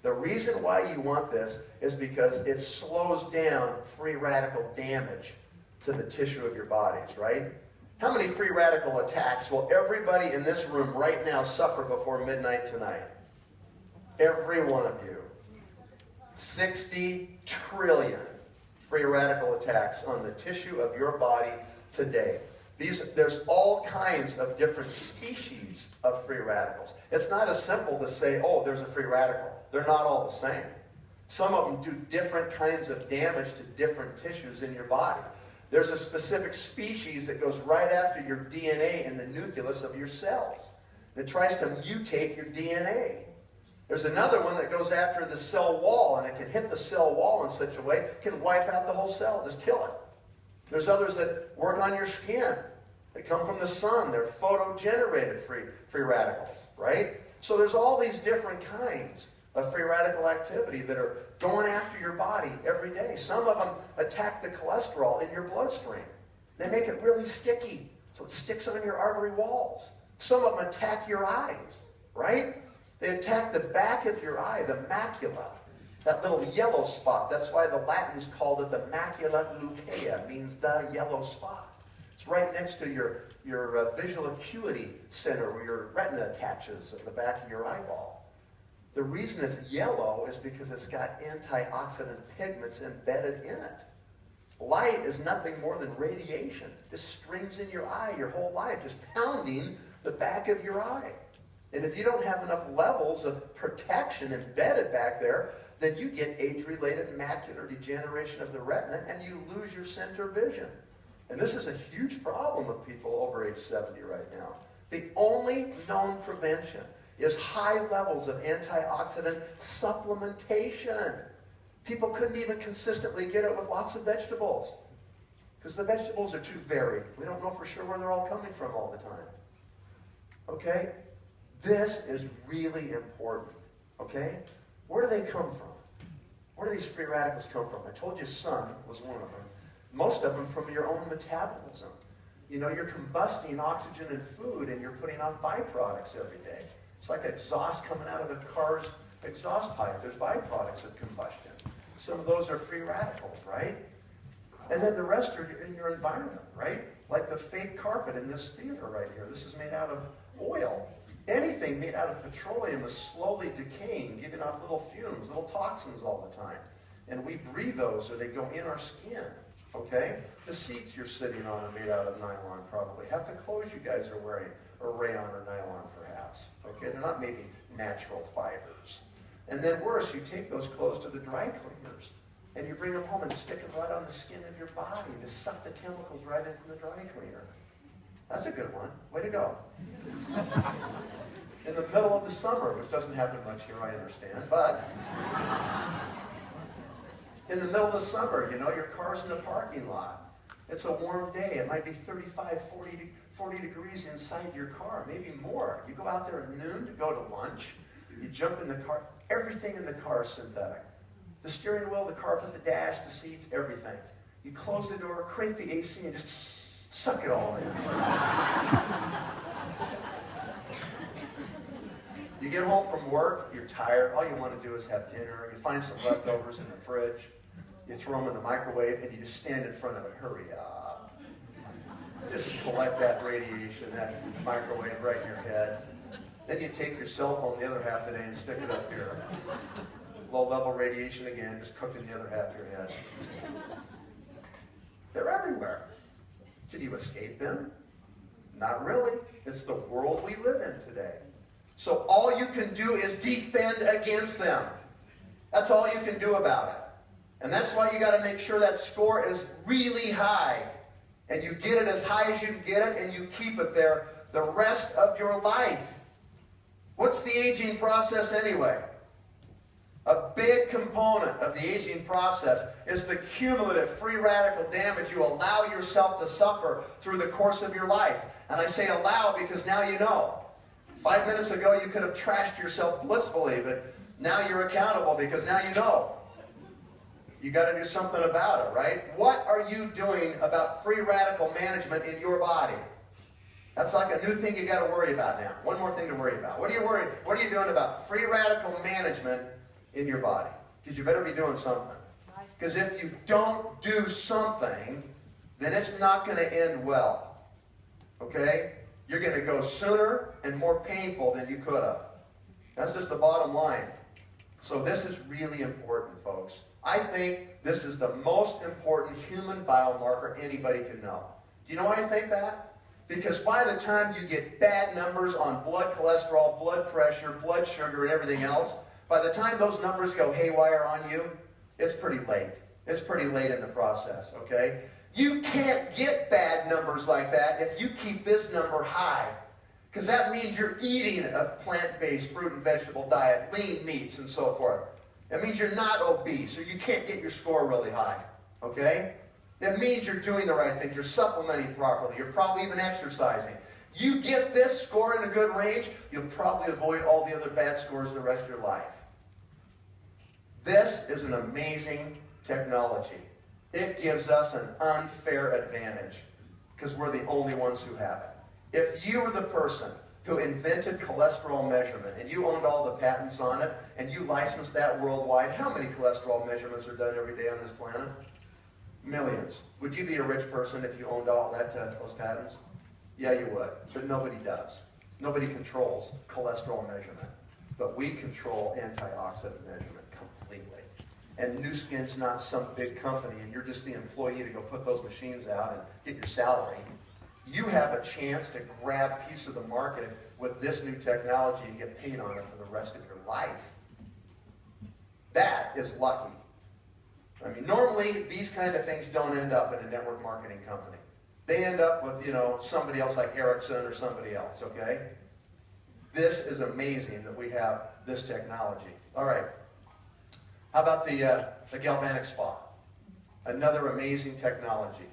The reason why you want this is because it slows down free radical damage to the tissue of your bodies, right? How many free radical attacks will everybody in this room right now suffer before midnight tonight? Every one of you. 60 trillion free radical attacks on the tissue of your body today. There's all kinds of different species of free radicals. It's not as simple to say, oh, there's a free radical. They're not all the same. Some of them do different kinds of damage to different tissues in your body. There's a specific species that goes right after your DNA in the nucleus of your cells. It tries to mutate your DNA. There's another one that goes after the cell wall, and it can hit the cell wall in such a way it can wipe out the whole cell, just kill it. There's others that work on your skin. They come from the sun. They're photo-generated free radicals, right? So there's all these different kinds of free radical activity that are going after your body every day. Some of them attack the cholesterol in your bloodstream. They make it really sticky, so it sticks on your artery walls. Some of them attack your eyes, right? They attack the back of your eye, the macula, that little yellow spot. That's why the Latins called it the macula loucea, means the yellow spot. It's right next to your visual acuity center where your retina attaches at the back of your eyeball. The reason it's yellow is because it's got antioxidant pigments embedded in it. Light is nothing more than radiation. It just streams in your eye your whole life, just pounding the back of your eye. And if you don't have enough levels of protection embedded back there, then you get age-related macular degeneration of the retina and you lose your center vision. And this is a huge problem with people over age 70 right now. The only known prevention is high levels of antioxidant supplementation. People couldn't even consistently get it with lots of vegetables because the vegetables are too varied. We don't know for sure where they're all coming from all the time. Okay? This is really important. Okay? Where do they come from? Where do these free radicals come from? I told you sun was one of them. Most of them from your own metabolism. You know, you're combusting oxygen in food and you're putting off byproducts every day. It's like exhaust coming out of a car's exhaust pipe. There's byproducts of combustion. Some of those are free radicals, right? And then the rest are in your environment, right? Like the fake carpet in this theater right here. This is made out of oil. Anything made out of petroleum is slowly decaying, giving off little fumes, little toxins all the time. And we breathe those or they go in our skin, okay? The seats you're sitting on are made out of nylon probably. Half the clothes you guys are wearing are rayon or nylon perhaps, okay? They're not maybe natural fibers. And then worse, you take those clothes to the dry cleaners and you bring them home and stick them right on the skin of your body to suck the chemicals right in from the dry cleaner. That's a good one. Way to go. In the middle of the summer, which doesn't happen much here, I understand, but in the middle of the summer, you know, your car's in the parking lot. It's a warm day. It might be 35, 40 degrees inside your car, maybe more. You go out there at noon to go to lunch. You jump in the car. Everything in the car is synthetic. The steering wheel, the carpet, the dash, the seats, everything. You close the door, crank the AC, and just suck it all in. You get home from work, you're tired, all you want to do is have dinner. You find some leftovers in the fridge, you throw them in the microwave, and you just stand in front of it. Hurry up. Just collect that radiation, that microwave right in your head. Then you take your cell phone the other half of the day and stick it up here. Low-level radiation again, just cooked in the other half of your head. They're everywhere. Can you escape them? Not really. It's the world we live in today. So all you can do is defend against them. That's all you can do about it. And that's why you got to make sure that score is really high. And you get it as high as you can get it, and you keep it there the rest of your life. What's the aging process anyway? A big component of the aging process is the cumulative free radical damage you allow yourself to suffer through the course of your life. And I say allow because now you know. 5 minutes ago you could have trashed yourself blissfully, but now you're accountable because now you know. You got to do something about it, right? What are you doing about free radical management in your body? That's like a new thing you got to worry about now. One more thing to worry about. What are you doing about free radical management in your body. Because you better be doing something. Because if you don't do something, then it's not going to end well. Okay? You're going to go sooner and more painful than you could have. That's just the bottom line. So this is really important, folks. I think this is the most important human biomarker anybody can know. Do you know why I think that? Because by the time you get bad numbers on blood cholesterol, blood pressure, blood sugar, and everything else, by the time those numbers go haywire on you, it's pretty late. It's pretty late in the process, okay? You can't get bad numbers like that if you keep this number high. Because that means you're eating a plant-based fruit and vegetable diet, lean meats, and so forth. That means you're not obese, or you can't get your score really high, okay? That means you're doing the right things. You're supplementing properly. You're probably even exercising. You get this score in a good range, you'll probably avoid all the other bad scores the rest of your life. This is an amazing technology. It gives us an unfair advantage because we're the only ones who have it. If you were the person who invented cholesterol measurement and you owned all the patents on it and you licensed that worldwide, how many cholesterol measurements are done every day on this planet? Millions. Would you be a rich person if you owned all that, those patents? Yeah, you would. But nobody does. Nobody controls cholesterol measurement. But we control antioxidant measurement completely. And Nu Skin's not some big company and you're just the employee to go put those machines out and get your salary. You have a chance to grab a piece of the market with this new technology and get paid on it for the rest of your life. That is lucky. I mean, normally these kind of things don't end up in a network marketing company. They end up with, somebody else like Ericsson or somebody else, okay? This is amazing that we have this technology. All right. How about the galvanic spa? Another amazing technology.